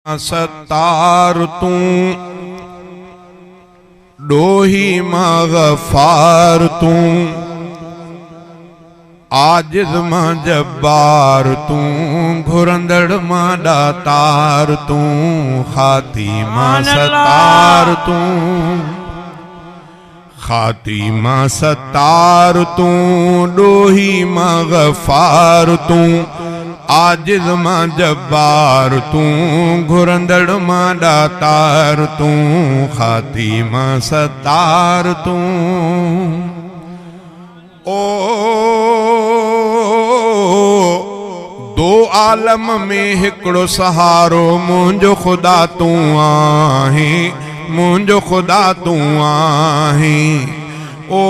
सत्तार तू डोही मगफार तू आजिज़ मां जब्बार तू घुरंदड़ मां दातार तू खातिमा सत्तार तू खातिमा सत्तार तू डोही मगफार तू आजिज़ मां जब्बार तू घुरंदड़ मां दातार तू खातिमा सत्तार तू ओ दो आलम में हिकड़ो सहारो मुंहिंजो खुदा तू आहीं मुंहिंजो खुदा तू आहीं ओ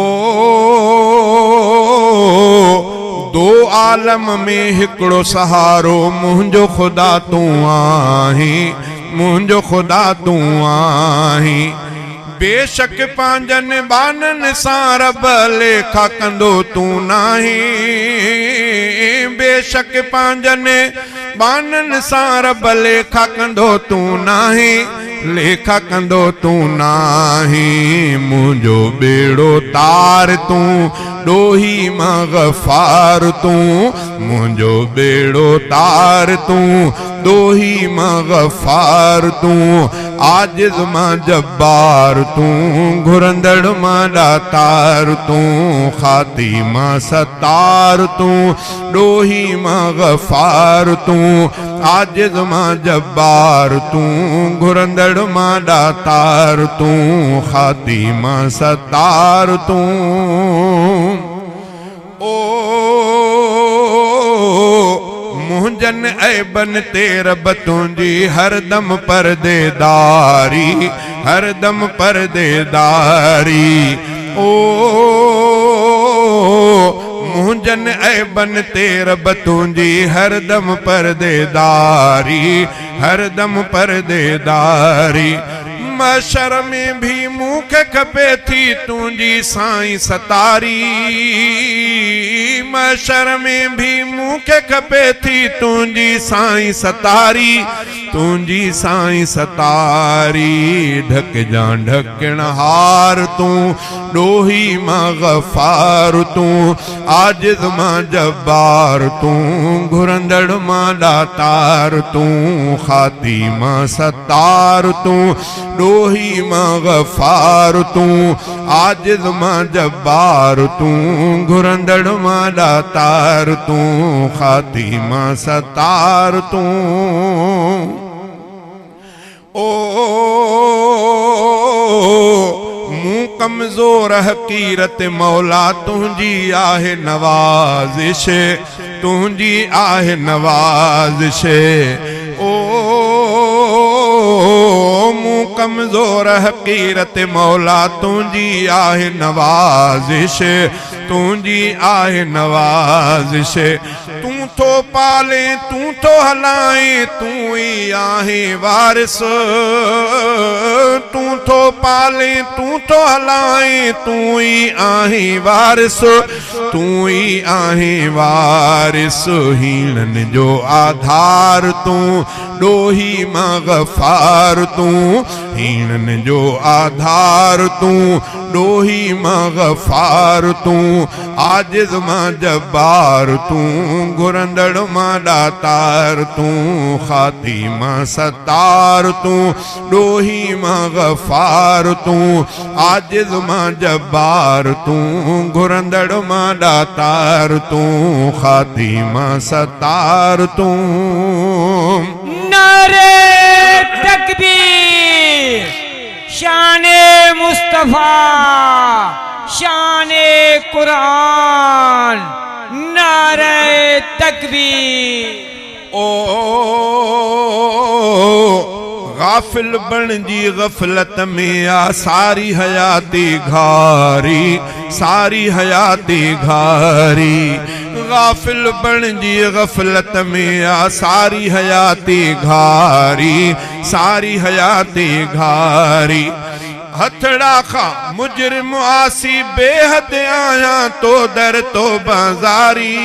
दो आलम में हिकड़ो सहारो मुंहिंजो खुदा तू आहीं मुंहिंजो खुदा तू आहीं बेशक पांजन बानन सां रब लेखा कंदो तू नाही बेशक पांजन बानन सां रब लेखा कंदो तू नाही लेखा कंदो तू नाही मुंहिंजो बेड़ो तार तू डोही मगफार तू मुंहिंजो बेड़ो तार तू डोही मगफार तू आजिज़ मां जब्बार तू घुरंदड़ मां दातार तू खातिमा सत्तार तू डोही मगफार तू आजिज़ मां जब्बार तू घुरंदड़ मां दातार तू खातिमा सत्तार तू ओ मुंहिंजन ऐबन ते रब तुंहिंजी हरदम परदेदारी हरदम परदेदारी ओ मुंहिंजन ऐबन ते रब तुंहिंजी हरदम परदेदारी हरदम परदेदारी मशर में भी मूंखे खपे थी तुंहिंजी साईं सतारी मशर में भी मूंखे खपे थी तुंहिंजी साईं सतारी तुंहिंजी साईं सतारी ढकजां ढकण हार तू डोही मगफार तू आजिज़ मां जब्बार तू घुरंदड़ मां दातार तू खातिमा सत्तार तू डोही मगफार तू आजिज़ मां जब्बार तू घुरंदड़ मां दातार तू खातिमा सत्तार तू ओ मूं कमज़ोर हकीरत मौला तुंहिंजी आहे नवाज़िश तुंहिंजी आहे नवाज़िश ओ मूं कमज़ोर हकीरत मौला तुंहिंजी आहे नवाज़िश तुंहिंजी आहे नवाज़िश तूं थो पाले तूं थो हलाए तूं ई आहे वारिस तूं थो पाले तूं थो हलाए तूं ई आहे वारिस तूं ई आहे वारिस हीणनि जो आधार तूं डोही मगफार तूं हीणनि जो आधार तूं डोही मगफार तूं आजिज़ मां जब्बार तूं घुरंदड़ मां दातार तूं खातिमा सत्तार तूं डोही मगफार तूं आजिज़ मां जब्बार तूं घुरंदड़ मां दातार तूं खातिमा सत्तार तूं नारे तकबीर शाने मुस्तफा शाने कुरान नारे तकबीर ओ गाफिल बणजी गफलत में आ सारी हयाती घारी सारी हयाती घारी गाफिल बणजी गफलत में आ सारी हयाती घारी सारी हयाती घारी हथड़ा खा मुजरिम आसी बेहद आया तो दर तो बाजारी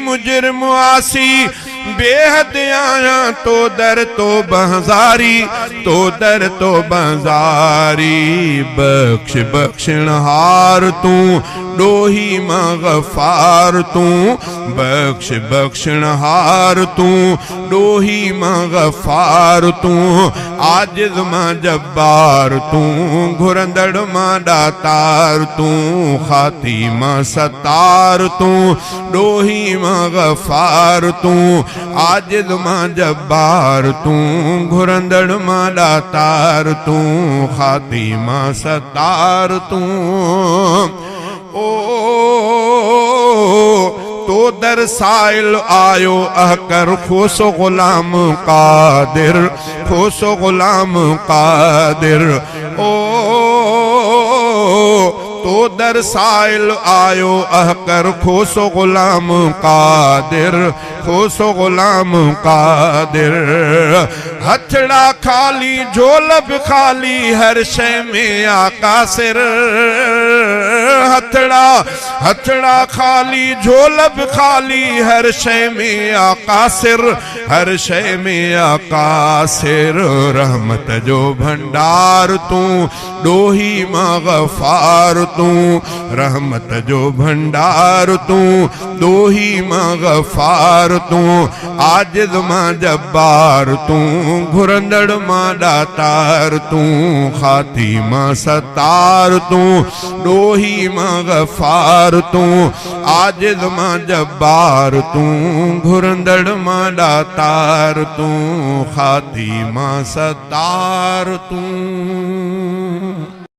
मुजरिम आसी बेहद आया तो दर तो बहजारी, तो दर तो बहजारी। बख्श बख्शनहार तू डोही मगफार तू, बख्श बख्शनहार तू डोही मगफार तू। आजिज़ मां जब्बार तू, घुरंदड़ मां दातार तू। खातिमा सतार तू डोही मगफार तू। आजिज़ मां जब्बार तू, घुरंदड़ मां दातार तू। खातिमा सतार तू। ओ तो दर साइल आयो अहकर खोसो गुलाम कादिर, खोसो गुलाम कादिर। ओ तो दर साइल आयो अहकर खोसो गुलाम कादिर, खोसो गुलाम कादिर। हथड़ा खाली झोलब खाली हर शय में आका सिर। हथड़ा हथड़ा खाली झोलब खाली हर शय में आका सिर, हर शय में आका सिर। रहमत जो भंडार तू डोही मगफार तू, रहमत जो भंडार तू डोही मगफार तू। आजिज़ मां जब्बार तू, घुरंदड़ मां दातार तू। खातिमा सतार तू डोही मगफार तू। आजिज़ मां जब्बार तू, घुरंदड़ मां दातार तू। खातिमा सतार तू।